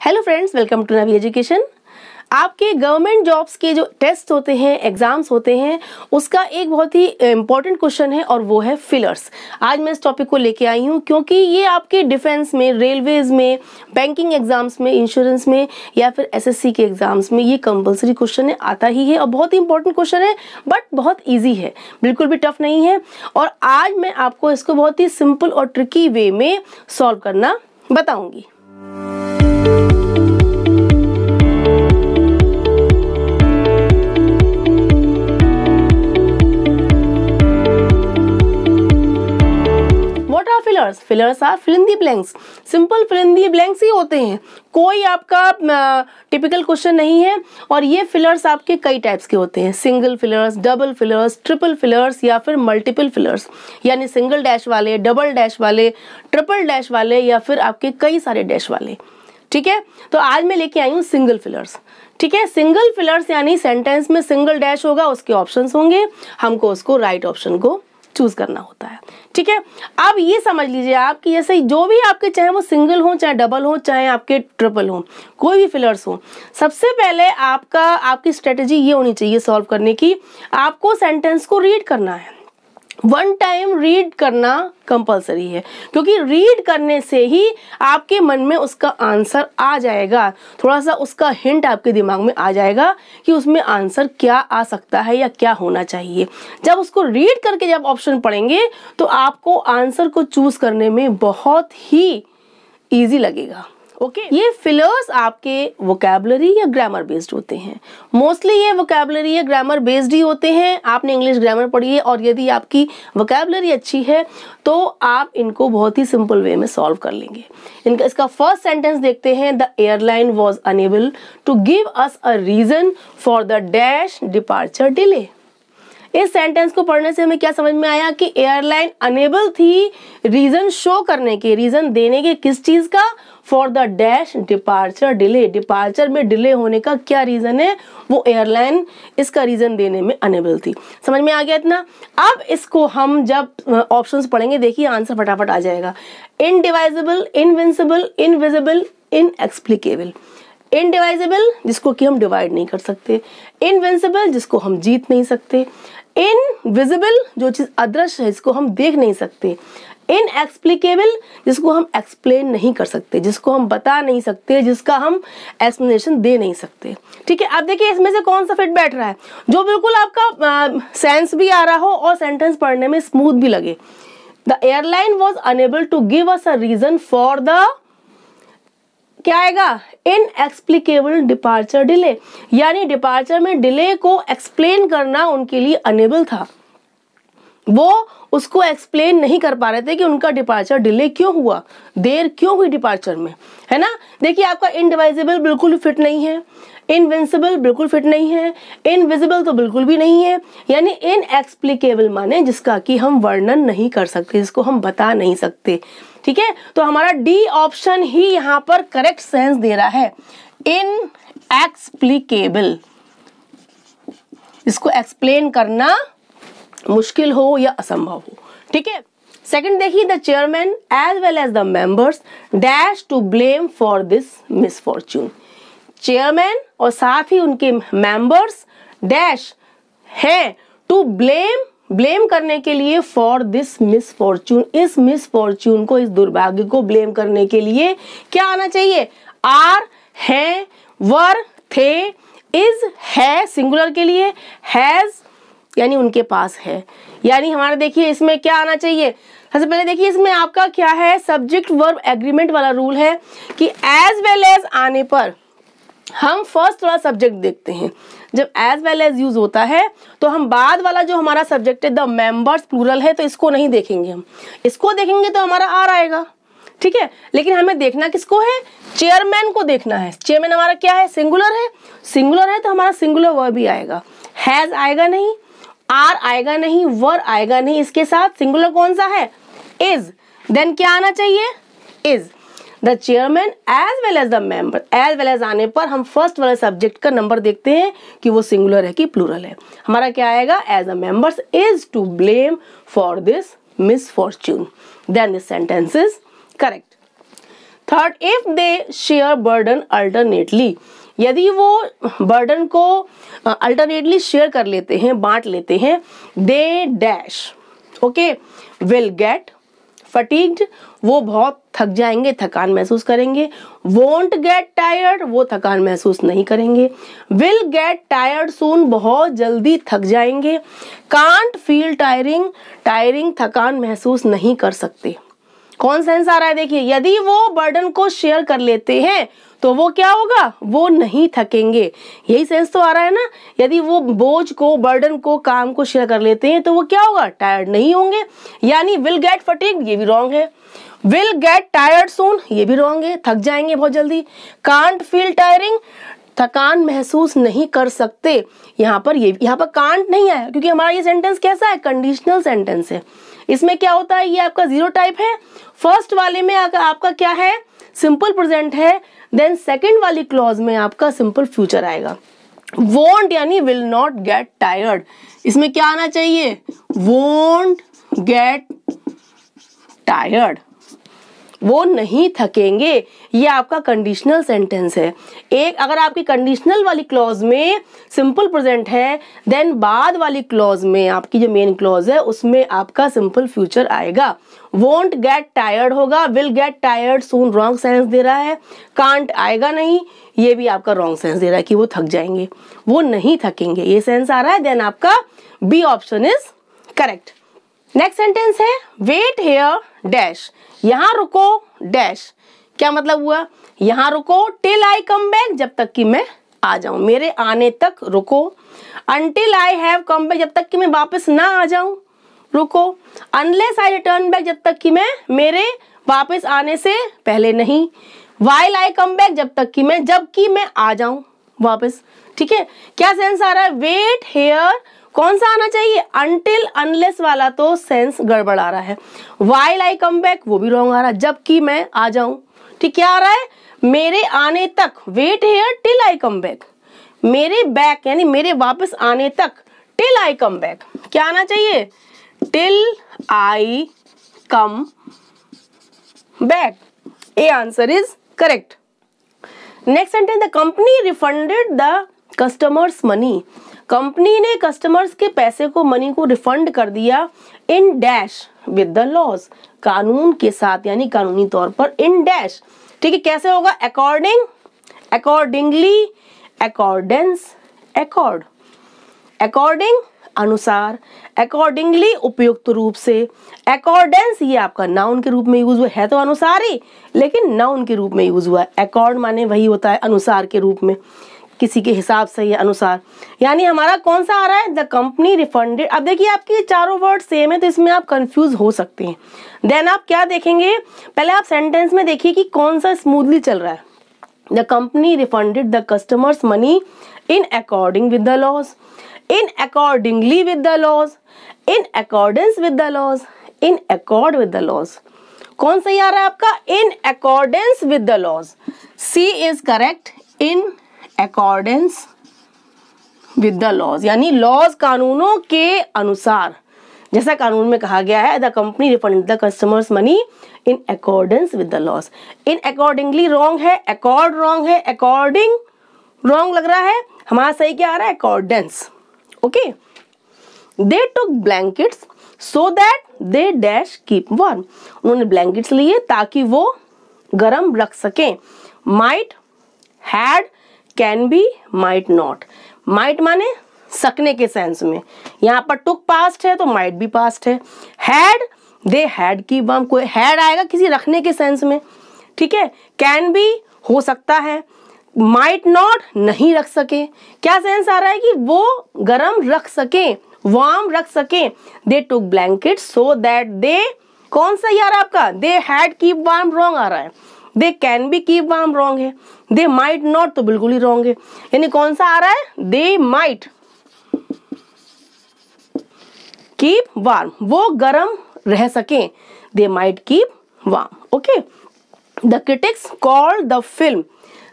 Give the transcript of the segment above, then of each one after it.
Hello friends, welcome to Navi education. आपके government jobs के जो टेस्ट होते हैं, एग्जाम्स होते हैं, उसका एक बहुत ही इंपॉर्टेंट क्वेश्चन है और वो है फिलर्स। आज मैं इस टॉपिक को लेके आई हूँ क्योंकि ये आपके डिफेंस में, रेलवेज में, बैंकिंग एग्जाम्स में, इंश्योरेंस में या फिर एसएससी के एग्जाम्स में ये कंपलसरी क्वेश्चन है, आता ही है और बहुत ही इंपॉर्टेंट क्वेश्चन है, बट बहुत ईजी है, बिल्कुल भी टफ नहीं है। और आज मैं आपको इसको बहुत ही सिंपल और ट्रिकी वे में सॉल्व करना बताऊंगी। Fillers are fill in the blanks. Simple fill in the blanks ही होते हैं, कोई आपका टिपिकल क्वेश्चन नहीं है। और ये फिलर्स आपके कई टाइप्स के होते हैं, single fillers, double fillers, triple fillers या फिर मल्टीपल फिलर्स, यानी सिंगल डैश वाले, डबल डैश वाले, ट्रिपल डैश वाले या फिर आपके कई सारे डैश वाले। ठीक है, तो आज मैं लेके आई हूँ सिंगल फिलर्स। ठीक है, सिंगल फिलर्स यानी सेंटेंस में सिंगल डैश होगा, उसके ऑप्शंस होंगे, हमको उसको राइट ऑप्शन को चूज करना होता है। ठीक है, अब ये समझ लीजिए आप कि जैसे जो भी आपके, चाहे वो सिंगल हो, चाहे डबल हो, चाहे आपके ट्रिपल हो, कोई भी फिलर्स हो, सबसे पहले आपकी स्ट्रेटेजी ये होनी चाहिए सॉल्व करने की, आपको सेंटेंस को रीड करना है। वन टाइम रीड करना कंपलसरी है, क्योंकि रीड करने से ही आपके मन में उसका आंसर आ जाएगा, थोड़ा सा उसका हिंट आपके दिमाग में आ जाएगा कि उसमें आंसर क्या आ सकता है या क्या होना चाहिए। जब उसको रीड करके जब ऑप्शन पढ़ेंगे तो आपको आंसर को चूज करने में बहुत ही ईजी लगेगा। ओके, ये फिलर्स आपके वोकैबुलरी या ग्रामर बेस्ड होते हैं। मोस्टली ये वोकैबुलरी या ग्रामर बेस्ड ही होते हैं। आपने इंग्लिश ग्रामर पढ़ी है और यदि आपकी वोकैबुलरी अच्छी है तो आप इनको बहुत ही सिंपल वे में सॉल्व कर लेंगे। इसका फर्स्ट सेंटेंस देखते हैं। The airline was unable to give us a reason for the dash departure delay. इस सेंटेंस को पढ़ने से हमें क्या समझ में आया कि एयरलाइन अनेबल थी रीजन शो करने के, रीजन देने के, किस चीज का, for the dash departure delay. Departure में डिले होने का क्या रीजन है, वो एयरलाइन इसका रीजन देने में अनेबल थी। समझ में आ गया इतना। अब इसको हम जब ऑप्शंस पढ़ेंगे, देखिए आंसर फटाफट आ जाएगा। इनडिवाइजिबल, इनविंसिबल, इनविजिबल, इनएक्सप्लिकेबल। इनडिवाइजिबल जिसको कि हम डिवाइड नहीं कर सकते, इनविंसिबल जिसको हम जीत नहीं सकते, इनविजिबल जो चीज अदृश्य है, इसको हम देख नहीं सकते, इनएक्सप्लिकेबल जिसको हम एक्सप्लेन नहीं कर सकते, जिसको हम बता नहीं सकते, जिसका हम एक्सप्लेनेशन दे नहीं सकते। ठीक है, अब देखिए इसमें से कौन सा फिट बैठ रहा है, जो बिल्कुल आपका सेंस भी आ रहा हो और सेंटेंस पढ़ने में स्मूथ भी लगे। The airline was unable to give us a reason for the, क्या आएगा, इनएक्सप्लिकेबल डिपार्चर डिले, यानी डिपार्चर में डिले को एक्सप्लेन करना उनके लिए अनेबल था। वो उसको एक्सप्लेन नहीं कर पा रहे थे कि उनका डिपार्चर डिले क्यों हुआ, देर क्यों हुई डिपार्चर में, है ना। देखिए आपका इनडिवाइजिबल बिल्कुल फिट नहीं है, इनविंसिबल बिल्कुल फिट नहीं है, इनविजिबल तो बिल्कुल भी नहीं है, यानी इनएक्सप्लिकेबल माने जिसका कि हम वर्णन नहीं कर सकते, जिसको हम बता नहीं सकते। ठीक है, तो हमारा डी ऑप्शन ही यहाँ पर करेक्ट सेंस दे रहा है, इनएक्सप्लिकेबल, इसको एक्सप्लेन करना मुश्किल हो या असंभव हो। ठीक है, सेकंड देखिए, the chairman as well as the members dash to blame for this misfortune. Chairman और साथ ही उनके मेंबर्स डैश है टू ब्लेम करने के लिए फॉर दिस मिसफॉर्च्यून, इस मिसफॉर्च्यून को, इस दुर्भाग्य को ब्लेम करने के लिए क्या आना चाहिए, आर, है, वर, थे, इज, है सिंगुलर के लिए, हैज यानी उनके पास है, यानी हमारा देखिए इसमें क्या आना चाहिए। सबसे पहले देखिए इसमें आपका क्या है, सब्जेक्ट वर्ब एग्रीमेंट वाला रूल है कि एज वेल एज आने पर हम फर्स्ट वाला सब्जेक्ट देखते हैं। जब एज वेल एज यूज होता है तो हम बाद वाला जो हमारा सब्जेक्ट है, द मेंबर्स प्लूरल है, तो इसको नहीं देखेंगे, हम इसको देखेंगे तो हमारा आर आएगा। ठीक है, लेकिन हमें देखना किसको है, चेयरमैन को देखना है। चेयरमैन हमारा क्या है, सिंगुलर है, सिंगुलर है तो हमारा सिंगुलर वर्ब ही आएगा, हैज आएगा नहीं, आर आएगा नहीं, वर आएगा नहीं, इसके साथ सिंगुलर कौन सा है, इज, देन क्या आना चाहिए, is. The chairman as well as the member, as well as आने पर हम फर्स्ट वाले सब्जेक्ट का नंबर देखते हैं कि वो सिंगुलर है कि प्लूरल है। हमारा क्या आएगा, as the members is to blame for this misfortune, then this sentence is correct. Third, if they share burden alternately, यदि वो बर्डन को अल्टरनेटली शेयर कर लेते हैं, बांट लेते हैं, they dash, okay, will get fatigued, वो बहुत थक जाएंगे, थकान महसूस करेंगे, वोंट गेट टायर्ड, वो थकान महसूस नहीं करेंगे, विल गेट टायर्ड सून, बहुत जल्दी थक जाएंगे, कांट फील टायरिंग, टायरिंग थकान महसूस नहीं कर सकते। कौन सेंस आ रहा है देखिए, यदि वो बर्डन को शेयर कर लेते हैं तो वो क्या होगा, वो नहीं थकेंगे, यही सेंस तो आ रहा है ना। यदि वो बोझ को, बर्डन को, काम को शेयर कर लेते हैं तो वो क्या होगा, टायर्ड नहीं होंगे। यानी विल गेट फटीग्ड ये भी रॉन्ग है, विल गेट टायर्ड सून ये भी रॉन्ग है, थक जाएंगे बहुत जल्दी, कांट फील टायरिंग थकान महसूस नहीं कर सकते, यहाँ पर कांट नहीं आया क्योंकि हमारा ये सेंटेंस कैसा है, कंडीशनल सेंटेंस है। इसमें क्या होता है, ये आपका जीरो टाइप है। फर्स्ट वाले में आपका क्या है, सिंपल प्रेजेंट है, देन सेकंड वाली क्लॉज में आपका सिंपल फ्यूचर आएगा। वोंट यानी विल नॉट गेट टायर्ड, इसमें क्या आना चाहिए, वोंट गेट टायर्ड, वो नहीं थकेंगे, ये आपका कंडीशनल सेंटेंस है। एक अगर आपकी कंडीशनल वाली क्लॉज में सिंपल प्रेजेंट है, देन बाद वाली क्लॉज में आपकी जो मेन क्लॉज है उसमें आपका सिंपल फ्यूचर आएगा। वोंट गेट टायर्ड होगा, will get tired soon wrong sense दे रहा है, कांट आएगा नहीं, ये भी आपका रॉन्ग सेंस दे रहा है कि वो थक जाएंगे, वो नहीं थकेंगे, ये सेंस आ रहा है। देन आपका B option is correct. Next sentence है वेट हियर डैश, यहाँ रुको डैश, क्या मतलब हुआ, यहाँ रुको टिल आई कम बैक, जब तक कि मैं आ जाऊं, मेरे आने तक रुको, until I have come back, जब तक कि मैं वापस ना आ जाऊं रुको, अनलेस आई रिटर्न बैक, जब तक कि मैं मेरे वापस आने से पहले नहीं, वाइल आई कम बैक, जबकि मैं आ जाऊं वापस। ठीक है, क्या सेंस आ रहा है, वेट हियर कौन सा आना चाहिए, अनटिल अनलेस वाला तो सेंस गड़बड़ आ रहा है, वाइल आई कम बैक वो भी रॉन्ग आ रहा है, जबकि मैं आ जाऊं। ठीक, क्या आ रहा है, मेरे आने तक, wait here till I come back, मेरे बैक यानी मेरे वापस आने तक, टिल आई कम बैक क्या आना चाहिए, till I come back, A answer is correct. Next sentence, the company refunded the customers money, company ने कस्टमर्स के पैसे को, मनी को रिफंड कर दिया, in dash with the laws, कानून के साथ यानी कानूनी तौर पर, इन डैश। ठीक है, कैसे होगा, according, accordingly, accordance, accord, according अनुसार, अकॉर्डिंगली उपयुक्त रूप से, अकॉर्डेंस ये आपका नाउन के रूप में यूज हुआ है, तो अनुसार ही लेकिन नाउन के रूप में यूज हुआ है, अकॉर्ड माने वही होता है अनुसार के रूप में, किसी के हिसाब से या अनुसार। यानी हमारा कौन सा आ रहा है, द कंपनी रिफंडेड। अब देखिए आपके चारों वर्ड सेम है तो इसमें आप कंफ्यूज हो सकते हैं। देन आप क्या देखेंगे, पहले आप सेंटेंस में देखिए कि कौन सा स्मूथली चल रहा है, the company refunded the customers money in according with the laws, in accordingly with the laws, in accordance with the laws, in accord with the laws. कौन सही आ रहा है आपका, in accordance with the laws, C is correct, in accordance with the laws यानी laws कानूनों के अनुसार, जैसा कानून में कहा गया है, the company refund the customers money in accordance with the laws. In accordingly wrong है, अकॉर्ड रॉन्ग है, अकॉर्डिंग रॉन्ग लग रहा है, हमारा सही क्या आ रहा है, accordance. Okay, they took blankets so that they dash keep warm, उन्होंने ब्लैंकेट्स लिए ताकि वो गर्म रख सकें, might, had, can be, might not, might माने सकने के सेंस में, यहाँ पर टुक पास्ट है तो माइट भी पास्ट है, हैड, दे हैड की वार्म, कोई हैड आएगा किसी रखने के सेंस में। ठीक है, कैन बी हो सकता है, माइट नॉट नहीं रख सके, क्या सेंस आ रहा है कि वो गरम रख सके, वार्म रख सके, दे टुक ब्लैंकेट सो दैट दे, कौन सा यार आपका, they had keep warm wrong आ रहा है, they can be keep warm wrong है, दे माइट नॉट तो बिल्कुल ही रॉन्ग है, यानी कौन सा आ रहा है, दे माइट कीप वार्म, वो गर्म रह सके, they might keep warm. Okay, the critics called the film,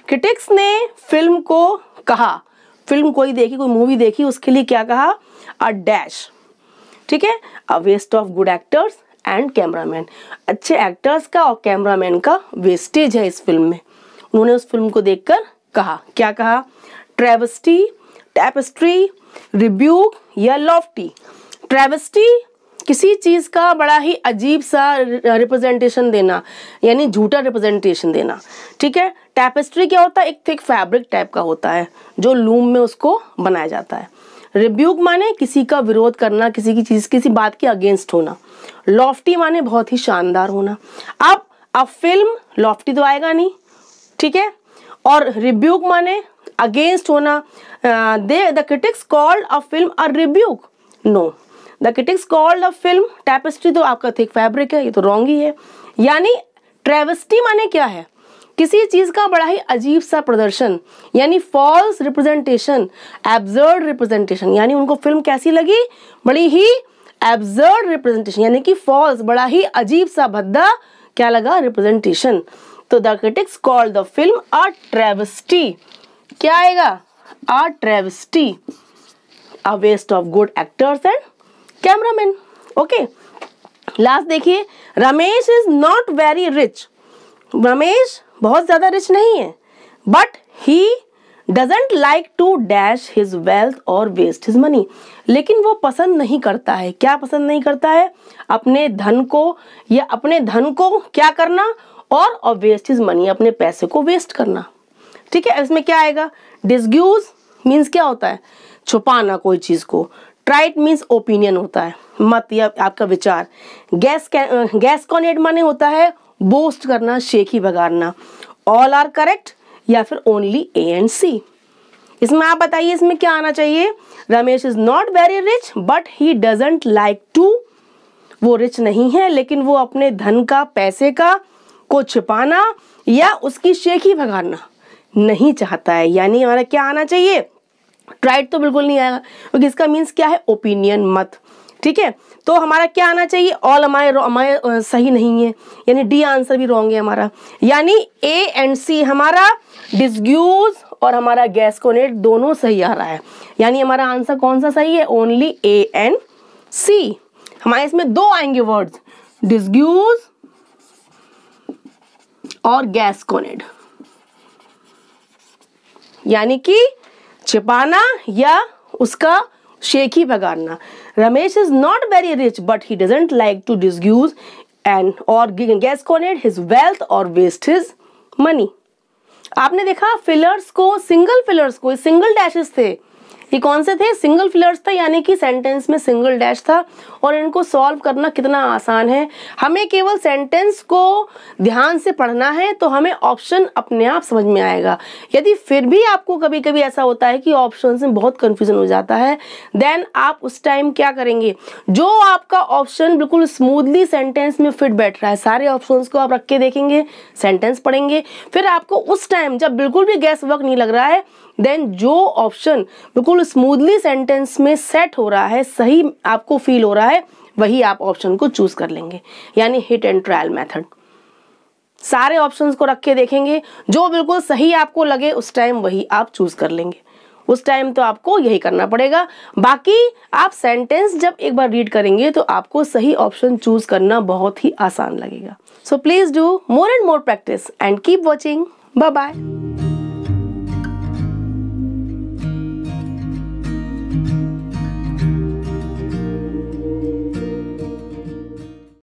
critics ने फिल्म को कहा, फिल्म कोई देखी, कोई मूवी देखी, उसके लिए क्या कहा, अ डैश। ठीक है, a waste of good actors and cameraman. अच्छे एक्टर्स का और कैमरामैन का वेस्टेज है इस फिल्म में। उन्होंने उस फिल्म को देखकर कहा, क्या कहा? ट्रेवेस्टी, टैपेस्ट्री, रिब्यूक या लॉफ्टी। ट्रेवेस्टी किसी चीज का बड़ा ही अजीब सा रिप्रेजेंटेशन देना, यानी झूठा रिप्रेजेंटेशन देना, ठीक है। टैपेस्ट्री क्या होता है? एक थिक फैब्रिक टाइप का होता है जो लूम में उसको बनाया जाता है। रिब्यूक माने किसी का विरोध करना, किसी की चीज, किसी बात के अगेंस्ट होना। लॉफ्टी माने बहुत ही शानदार होना। अब फिल्म लॉफ्टी तो आएगा नहीं, ठीक है। और रिब्यूक माने अगेंस्ट होना। The critics called a film a rebuke. No, the critics called a film tapestry. तो आपका थिक फैब्रिक है, ये तो रॉन्ग ही है। यानी ट्रेवेस्टी माने क्या है? किसी चीज का बड़ा ही अजीब सा प्रदर्शन, यानी फॉल्स रिप्रेजेंटेशन, एब्सर्ड रिप्रेजेंटेशन। यानी उनको फिल्म कैसी लगी? बड़ी ही एब्सर्ड रिप्रेजेंटेशन, यानी कि फॉल्स, बड़ा ही अजीब सा भद्दा क्या लगा? रिप्रेजेंटेशन। तो the critics called the film a travesty. क्या आएगा? A travesty, a waste of good actors and cameraman. Okay, last देखिए, Ramesh is not very rich. Ramesh बहुत ज्यादा रिच नहीं है, but he doesn't like to dash his wealth और waste his money. लेकिन वो पसंद नहीं करता है, क्या पसंद नहीं करता है? अपने धन को, या अपने धन को क्या करना, और वेस्ट हिज मनी, अपने पैसे को वेस्ट करना, ठीक है। इसमें क्या आएगा? डिस्ग्यूज मीन्स क्या होता है? छुपाना कोई चीज को। ट्राइट मीन्स ओपिनियन होता है, मत या आपका विचार। गैस्कोनेट माने होता है बोस्ट करना, शेखी बगाड़ना। ऑल आर करेक्ट या फिर ओनली ए एंड सी। इसमें आप बताइए, इसमें क्या आना चाहिए? Ramesh is not very rich but he doesn't like to. वो रिच नहीं है लेकिन वो अपने धन का, पैसे का को छिपाना या उसकी शेखी भगाना नहीं चाहता है। यानी हमारा क्या आना चाहिए? ट्राइट तो बिल्कुल नहीं आएगा, क्योंकि इसका मीन्स क्या है? ओपिनियन, मत, ठीक है। तो हमारा क्या आना चाहिए? ऑल हमारे सही नहीं है, यानी डी आंसर भी रॉन्ग है हमारा। यानी ए एंड सी हमारा, डिस्ग्यूज और हमारा गैस्कोनेट दोनों सही आ रहा है। यानी हमारा आंसर कौन सा सही है? ओनली ए एंड सी। हमारे इसमें दो आएंगे वर्ड्स, डिस्ग्यूज और गैस्कोनेट, यानी कि छिपाना या उसका शेखी भगाना। Ramesh is not very rich but he doesn't like to disguise and और गैस्कोनेट हिज वेल्थ और वेस्ट हिज मनी। आपने देखा फिलर्स को, सिंगल फिलर्स को, सिंगल डैशेस थे, ये कौन से थे? सिंगल फिलर्स था, यानी कि सेंटेंस में सिंगल डैश था। और इनको सॉल्व करना कितना आसान है। हमें केवल सेंटेंस को ध्यान से पढ़ना है तो हमें ऑप्शन अपने आप समझ में आएगा। यदि फिर भी आपको कभी कभी ऐसा होता है कि ऑप्शन में बहुत कंफ्यूजन हो जाता है, देन आप उस टाइम क्या करेंगे? जो आपका ऑप्शन बिल्कुल स्मूथली सेंटेंस में फिट बैठ रहा है, सारे ऑप्शंस को आप रख के देखेंगे, सेंटेंस पढ़ेंगे, फिर आपको उस टाइम जब बिल्कुल भी गैस वर्क नहीं लग रहा है, देन जो ऑप्शन बिल्कुल स्मूथली सेंटेंस में सेट हो रहा है, सही आपको फील हो रहा है, वही आप ऑप्शन को चूज कर लेंगे। यानी हिट एंड ट्रायल मेथड। सारे ऑप्शंस को रख के देखेंगे, जो बिल्कुल सही आपको लगे उस टाइम वही आप चूज कर लेंगे। उस टाइम तो आपको यही करना पड़ेगा। बाकी आप सेंटेंस जब एक बार रीड करेंगे तो आपको सही ऑप्शन चूज करना बहुत ही आसान लगेगा। So please do more and more practice and keep watching. Bye bye.